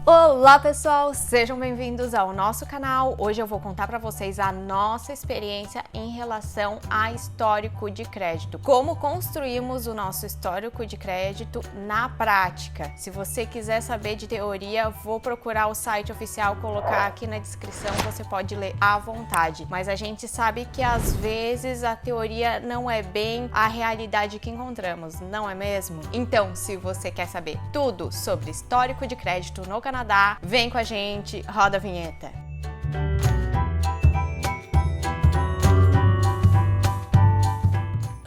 Olá pessoal, sejam bem-vindos ao nosso canal. Hoje eu vou contar para vocês a nossa experiência em relação a histórico de crédito. Como construímos o nosso histórico de crédito na prática. Se você quiser saber de teoria, vou procurar o site oficial, colocar aqui na descrição, você pode ler à vontade. Mas a gente sabe que às vezes a teoria não é bem a realidade que encontramos, não é mesmo? Então, se você quer saber tudo sobre histórico de crédito no Canadá, vem com a gente, roda a vinheta.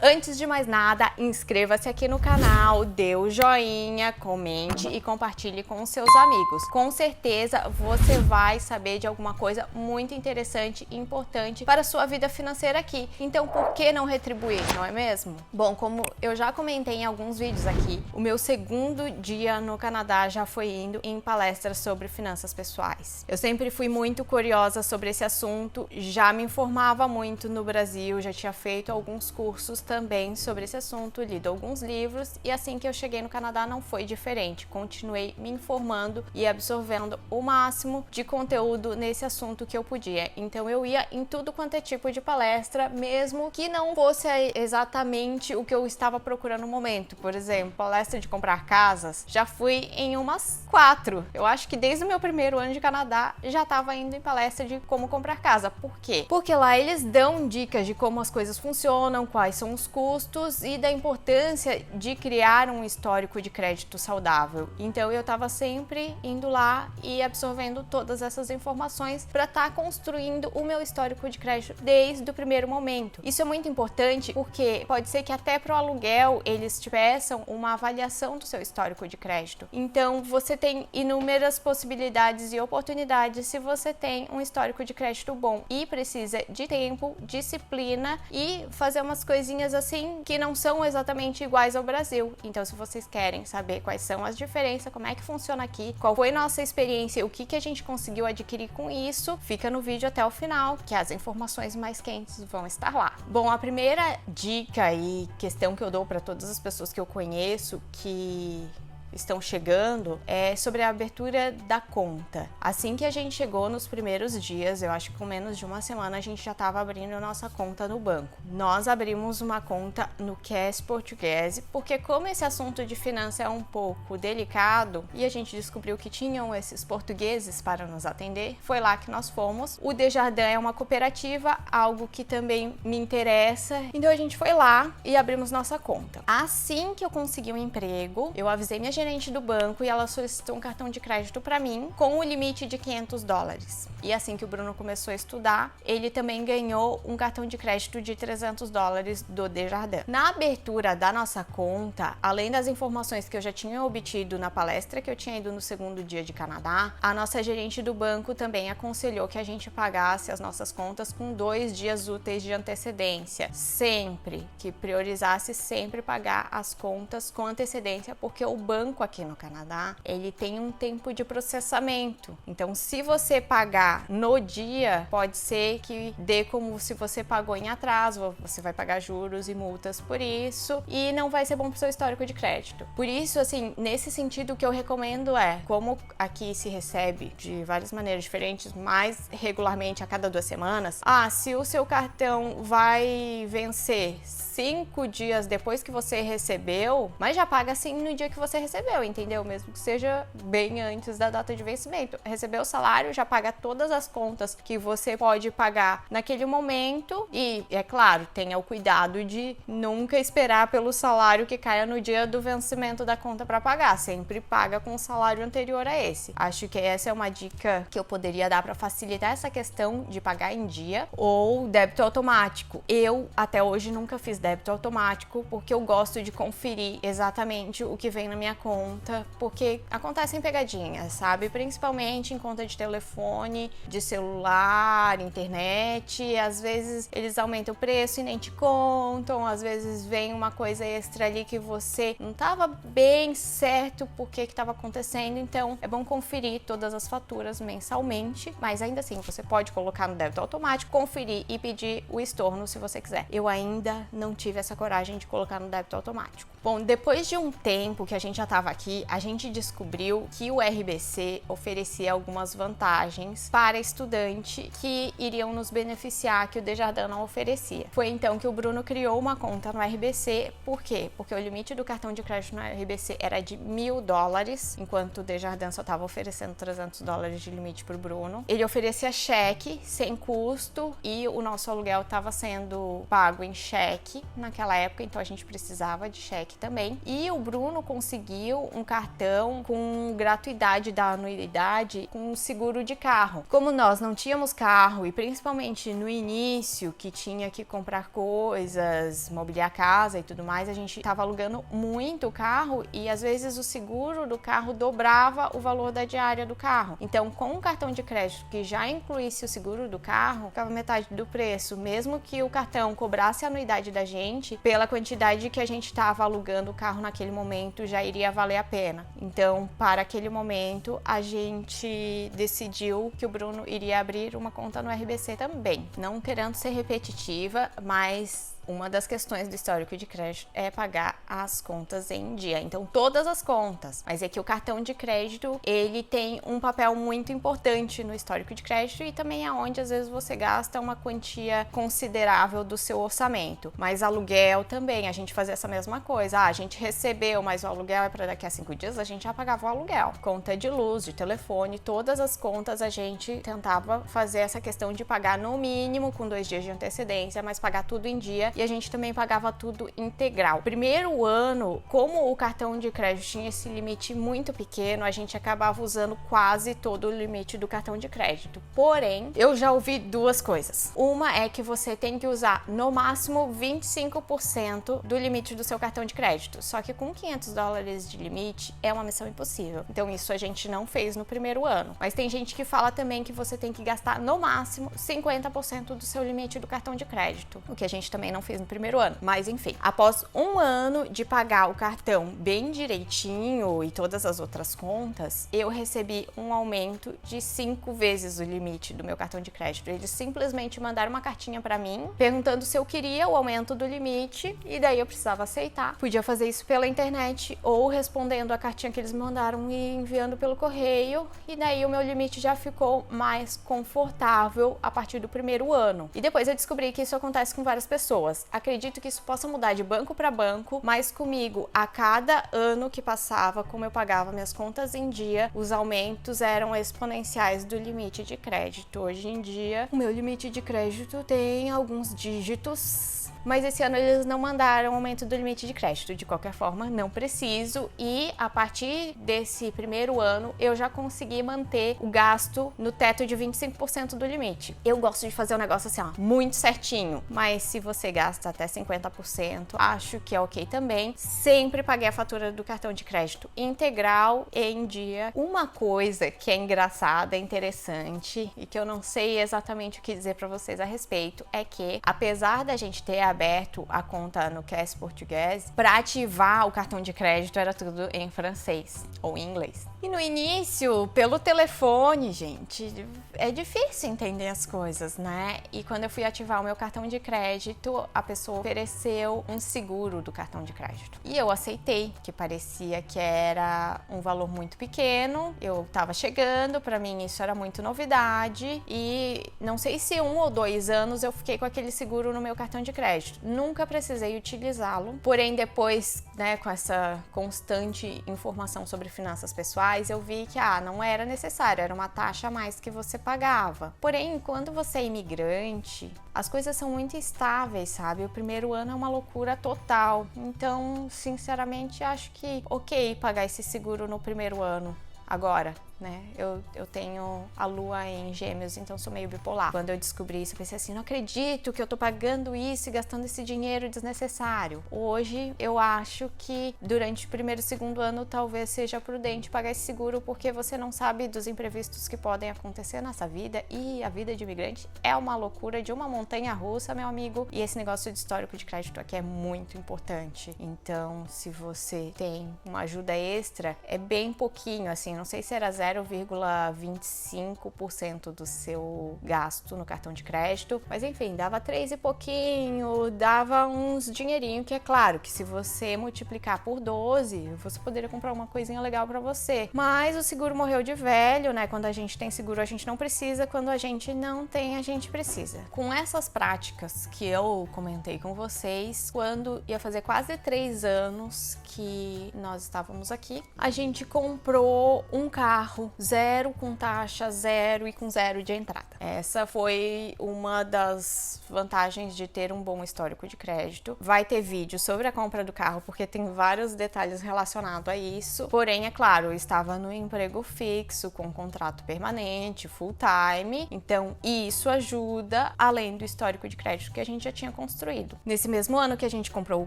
Antes de mais nada, inscreva-se aqui no canal, dê o joinha, comente e compartilhe com os seus amigos. Com certeza você vai saber de alguma coisa muito interessante e importante para a sua vida financeira aqui. Então, por que não retribuir, não é mesmo? Bom, como eu já comentei em alguns vídeos aqui, o meu segundo dia no Canadá já foi indo em palestras sobre finanças pessoais. Eu sempre fui muito curiosa sobre esse assunto, já me informava muito no Brasil, já tinha feito alguns cursos também sobre esse assunto, lido alguns livros e assim que eu cheguei no Canadá não foi diferente. Continuei me informando e absorvendo o máximo de conteúdo nesse assunto que eu podia. Então eu ia em tudo quanto é tipo de palestra, mesmo que não fosse exatamente o que eu estava procurando no momento. Por exemplo, palestra de comprar casas, já fui em umas 4. Eu acho que desde o meu primeiro ano de Canadá já estava indo em palestra de como comprar casa. Por quê? Porque lá eles dão dicas de como as coisas funcionam, quais são os custos e da importância de criar um histórico de crédito saudável. Então eu estava sempre indo lá e absorvendo todas essas informações para estar construindo o meu histórico de crédito desde o primeiro momento. Isso é muito importante porque pode ser que até para o aluguel eles te peçam uma avaliação do seu histórico de crédito. Então você tem inúmeras possibilidades e oportunidades se você tem um histórico de crédito bom e precisa de tempo, disciplina e fazer umas coisinhas assim que não são exatamente iguais ao Brasil. Então, se vocês querem saber quais são as diferenças, como é que funciona aqui, qual foi nossa experiência, o que a gente conseguiu adquirir com isso, fica no vídeo até o final, que as informações mais quentes vão estar lá. Bom, a primeira dica e questão que eu dou para todas as pessoas que eu conheço que estão chegando é sobre a abertura da conta. Assim que a gente chegou nos primeiros dias, eu acho que com menos de uma semana a gente já estava abrindo a nossa conta no banco. Nós abrimos uma conta no Cash Portuguese, porque como esse assunto de finanças é um pouco delicado e a gente descobriu que tinham esses portugueses para nos atender, foi lá que nós fomos. O Desjardins é uma cooperativa, algo que também me interessa, então a gente foi lá e abrimos nossa conta. Assim que eu consegui um emprego, eu avisei minha gerente do banco e ela solicitou um cartão de crédito para mim com o limite de $500. E assim que o Bruno começou a estudar, ele também ganhou um cartão de crédito de $300 do Desjardins. Na abertura da nossa conta, além das informações que eu já tinha obtido na palestra que eu tinha ido no segundo dia de Canadá, a nossa gerente do banco também aconselhou que a gente pagasse as nossas contas com 2 dias úteis de antecedência. Sempre que priorizasse sempre pagar as contas com antecedência, porque o banco aqui no Canadá, ele tem um tempo de processamento. Então, se você pagar no dia, pode ser que dê como se você pagou em atraso, você vai pagar juros e multas por isso e não vai ser bom para o seu histórico de crédito. Por isso, assim, nesse sentido, o que eu recomendo é, como aqui se recebe de várias maneiras diferentes, mais regularmente a cada 2 semanas, se o seu cartão vai vencer 5 dias depois que você recebeu, mas já paga assim no dia que você recebeu, entendeu? Mesmo que seja bem antes da data de vencimento. Recebeu o salário, já paga todas as contas que você pode pagar naquele momento e, é claro, tenha o cuidado de nunca esperar pelo salário que caia no dia do vencimento da conta para pagar. Sempre paga com o salário anterior a esse. Acho que essa é uma dica que eu poderia dar para facilitar essa questão de pagar em dia ou débito automático. Eu, até hoje, nunca fiz débito automático porque eu gosto de conferir exatamente o que vem na minha conta, porque acontecem pegadinhas, sabe? Principalmente em conta de telefone, de celular, internet, e às vezes eles aumentam o preço e nem te contam, às vezes vem uma coisa extra ali que você não estava bem certo por que estava acontecendo, então é bom conferir todas as faturas mensalmente, mas ainda assim você pode colocar no débito automático, conferir e pedir o estorno se você quiser. Eu ainda não tive essa coragem de colocar no débito automático. Bom, depois de um tempo que a gente já estava estava aqui, a gente descobriu que o RBC oferecia algumas vantagens para estudante que iriam nos beneficiar que o Desjardins não oferecia. Foi então que o Bruno criou uma conta no RBC. Por quê? Porque o limite do cartão de crédito no RBC era de $1.000, enquanto o Desjardins só estava oferecendo $300 de limite para o Bruno. Ele oferecia cheque sem custo e o nosso aluguel estava sendo pago em cheque naquela época, então a gente precisava de cheque também. E o Bruno conseguiu um cartão com gratuidade da anuidade com seguro de carro. Como nós não tínhamos carro e principalmente no início que tinha que comprar coisas, mobiliar a casa e tudo mais, a gente estava alugando muito o carro e às vezes o seguro do carro dobrava o valor da diária do carro. Então, com um cartão de crédito que já incluísse o seguro do carro, ficava metade do preço, mesmo que o cartão cobrasse a anuidade da gente, pela quantidade que a gente estava alugando o carro naquele momento, já iria valer a pena. Então, para aquele momento, a gente decidiu que o Bruno iria abrir uma conta no RBC também. Não querendo ser repetitiva, mas uma das questões do histórico de crédito é pagar as contas em dia. Então, todas as contas. Mas é que o cartão de crédito, ele tem um papel muito importante no histórico de crédito e também é onde, às vezes, você gasta uma quantia considerável do seu orçamento. Mas aluguel também, a gente fazia essa mesma coisa. A gente recebeu, mas o aluguel é para daqui a 5 dias, a gente já pagava o aluguel. Conta de luz, de telefone, todas as contas a gente tentava fazer essa questão de pagar no mínimo com 2 dias de antecedência, mas pagar tudo em dia. E a gente também pagava tudo integral. Primeiro ano, como o cartão de crédito tinha esse limite muito pequeno, a gente acabava usando quase todo o limite do cartão de crédito. Porém, eu já ouvi duas coisas. Uma é que você tem que usar no máximo 25% do limite do seu cartão de crédito. Só que com $500 de limite é uma missão impossível. Então isso a gente não fez no primeiro ano. Mas tem gente que fala também que você tem que gastar no máximo 50% do seu limite do cartão de crédito, o que a gente também não fez no primeiro ano. Mas enfim, após um ano de pagar o cartão bem direitinho e todas as outras contas, eu recebi um aumento de 5 vezes o limite do meu cartão de crédito. Eles simplesmente mandaram uma cartinha pra mim perguntando se eu queria o aumento do limite e daí eu precisava aceitar. Podia fazer isso pela internet ou respondendo a cartinha que eles me mandaram e enviando pelo correio, e daí o meu limite já ficou mais confortável a partir do primeiro ano. E depois eu descobri que isso acontece com várias pessoas. Acredito que isso possa mudar de banco para banco, mas comigo, a cada ano que passava, como eu pagava minhas contas em dia, os aumentos eram exponenciais do limite de crédito. Hoje em dia, o meu limite de crédito tem alguns dígitos, mas esse ano eles não mandaram aumento do limite de crédito. De qualquer forma, não preciso. E a partir desse primeiro ano, eu já consegui manter o gasto no teto de 25% do limite. Eu gosto de fazer um negócio assim, ó, muito certinho. Mas se você gasta até 50%, acho que é ok também. Sempre paguei a fatura do cartão de crédito integral e em dia. Uma coisa que é engraçada, interessante e que eu não sei exatamente o que dizer pra vocês a respeito é que, apesar da gente ter aberto a conta no Caisse Português, para ativar o cartão de crédito era tudo em francês ou em inglês. E no início, pelo telefone, gente, é difícil entender as coisas, né? E quando eu fui ativar o meu cartão de crédito, a pessoa ofereceu um seguro do cartão de crédito. E eu aceitei, que parecia que era um valor muito pequeno. Eu tava chegando, para mim isso era muito novidade e não sei se 1 ou 2 anos eu fiquei com aquele seguro no meu cartão de crédito. Nunca precisei utilizá-lo, porém depois, né, com essa constante informação sobre finanças pessoais, eu vi que não era necessário, era uma taxa a mais que você pagava. Porém, quando você é imigrante, as coisas são muito estáveis, sabe? O primeiro ano é uma loucura total. Então, sinceramente, acho que ok pagar esse seguro no primeiro ano. Agora, né? Eu tenho a lua em Gêmeos, então sou meio bipolar. Quando eu descobri isso, eu pensei assim, não acredito que eu tô pagando isso e gastando esse dinheiro desnecessário. Hoje, eu acho que durante o primeiro e segundo ano, talvez seja prudente pagar esse seguro, porque você não sabe dos imprevistos que podem acontecer nessa vida, e a vida de imigrante é uma loucura de uma montanha-russa, meu amigo, e esse negócio de histórico de crédito aqui é muito importante. Então, se você tem uma ajuda extra, é bem pouquinho, assim, não sei se era 0,25% do seu gasto no cartão de crédito, mas enfim, dava 3 e pouquinho, dava uns dinheirinho, que é claro que se você multiplicar por 12, você poderia comprar uma coisinha legal pra você. Mas o seguro morreu de velho, né? Quando a gente tem seguro, a gente não precisa, quando a gente não tem, a gente precisa. Com essas práticas que eu comentei com vocês, quando ia fazer quase 3 anos que nós estávamos aqui, a gente comprou um carro zero, com taxa zero e com zero de entrada. Essa foi uma das vantagens de ter um bom histórico de crédito. Vai ter vídeo sobre a compra do carro, porque tem vários detalhes relacionados a isso. Porém, é claro, eu estava no emprego fixo, com contrato permanente, full time, então isso ajuda, além do histórico de crédito que a gente já tinha construído. Nesse mesmo ano que a gente comprou o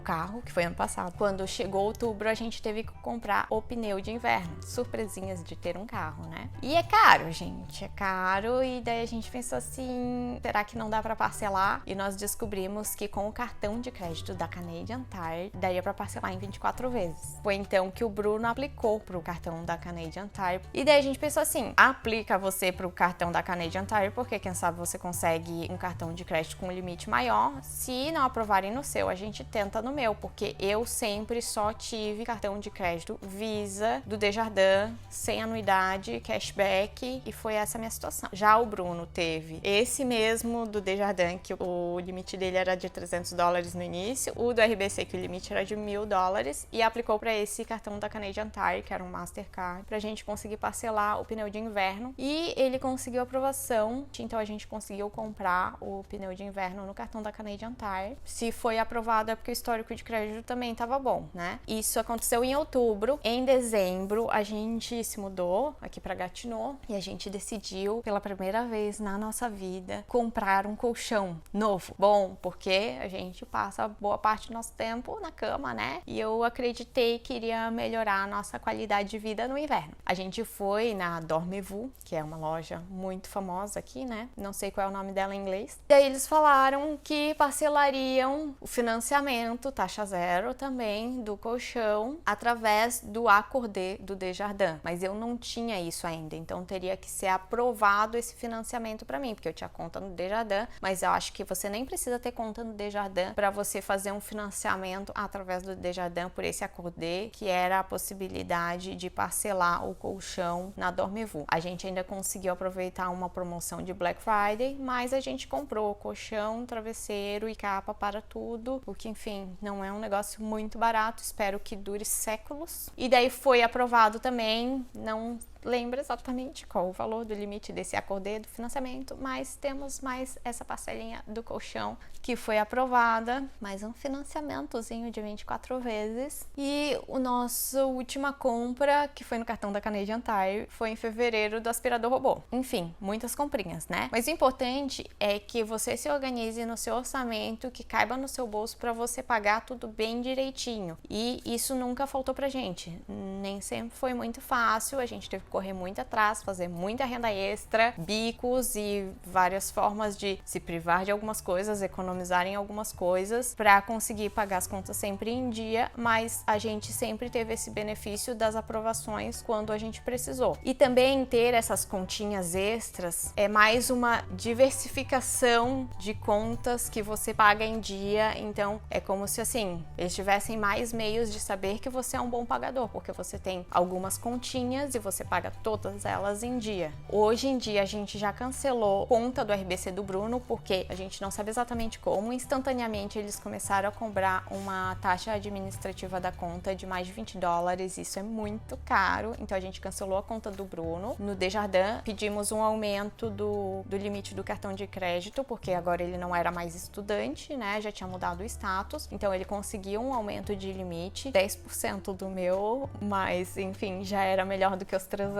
carro, que foi ano passado, quando chegou outubro, a gente teve que comprar o pneu de inverno. Surpresinhas de ter um carro, né? E é caro, gente, é caro, e daí a gente pensou assim, será que não dá para parcelar? E nós descobrimos que com o cartão de crédito da Canadian Tire, daria para parcelar em 24 vezes. Foi então que o Bruno aplicou pro cartão da Canadian Tire. E daí a gente pensou assim, aplica você pro cartão da Canadian Tire, porque quem sabe você consegue um cartão de crédito com um limite maior. Se não aprovarem no seu, a gente tenta no meu, porque eu sempre só tive cartão de crédito Visa do Desjardins, sem anuidade, cashback, e foi essa a minha situação. Já o Bruno teve esse mesmo do Desjardins, que o limite dele era de $300 no início, o do RBC, que o limite era de $1.000, e aplicou para esse cartão da Canadian Tire, que era um Mastercard, pra gente conseguir parcelar o pneu de inverno, e ele conseguiu aprovação, então a gente conseguiu comprar o pneu de inverno no cartão da Canadian Tire. Se foi aprovado é porque o histórico de crédito também estava bom, né? Isso aconteceu em outubro. Em dezembro, a gente se mudou aqui para Gatineau e a gente decidiu, pela primeira vez na nossa vida, comprar um colchão novo. Bom, porque a gente passa boa parte do nosso tempo na cama, né? E eu acreditei que iria melhorar a nossa qualidade de vida no inverno. A gente foi na Dormez-vous, que é uma loja muito famosa aqui, né? Não sei qual é o nome dela em inglês. E aí eles falaram que parcelariam o financiamento, taxa zero também, do colchão, através do Accordé do Desjardins. Mas eu não tinha isso ainda, então teria que ser aprovado esse financiamento para mim, porque eu tinha conta no Desjardins, mas eu acho que você nem precisa ter conta no Desjardins para você fazer um financiamento através do Desjardins por esse Accordé, que era a possibilidade de parcelar o colchão na Dormez-vous. A gente ainda conseguiu aproveitar uma promoção de Black Friday, mas a gente comprou colchão, travesseiro e capa para tudo, o que, enfim, não é um negócio muito barato, espero que dure séculos. E daí foi aprovado também, não lembro exatamente qual o valor do limite desse Accordé do financiamento, mas temos mais essa parcelinha do colchão que foi aprovada, mais um financiamentozinho de 24 vezes. E o nosso última compra, que foi no cartão da Canadian Tire, foi em fevereiro, do aspirador robô. Enfim, muitas comprinhas, né? Mas o importante é que você se organize no seu orçamento, que caiba no seu bolso para você pagar tudo bem direitinho. E isso nunca faltou pra gente. Nem sempre foi muito fácil, a gente teve que correr muito atrás, fazer muita renda extra, bicos e várias formas de se privar de algumas coisas, economizar em algumas coisas para conseguir pagar as contas sempre em dia, mas a gente sempre teve esse benefício das aprovações quando a gente precisou. E também ter essas continhas extras é mais uma diversificação de contas que você paga em dia, então é como se assim, eles tivessem mais meios de saber que você é um bom pagador, porque você tem algumas continhas e você paga todas elas em dia. Hoje em dia a gente já cancelou conta do RBC do Bruno, porque a gente não sabe exatamente como. Instantaneamente eles começaram a cobrar uma taxa administrativa da conta de mais de $20, isso é muito caro, então a gente cancelou a conta do Bruno. No Desjardins pedimos um aumento do limite do cartão de crédito, porque agora ele não era mais estudante, né, já tinha mudado o status, então ele conseguiu um aumento de limite, 10% do meu, mas enfim, já era melhor do que os $300.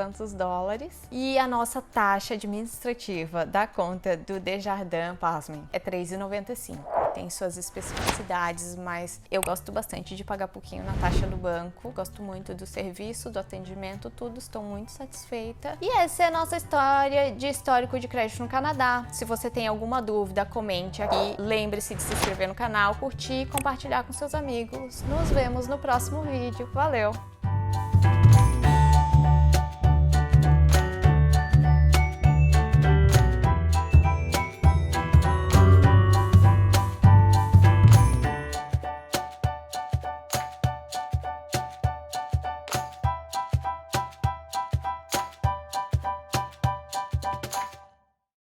E a nossa taxa administrativa da conta do Desjardins, pasmem, é R$3,95. Tem suas especificidades, mas eu gosto bastante de pagar pouquinho na taxa do banco. Gosto muito do serviço, do atendimento, tudo. Estou muito satisfeita. E essa é a nossa história de histórico de crédito no Canadá. Se você tem alguma dúvida, comente aqui. Lembre-se de se inscrever no canal, curtir e compartilhar com seus amigos. Nos vemos no próximo vídeo. Valeu!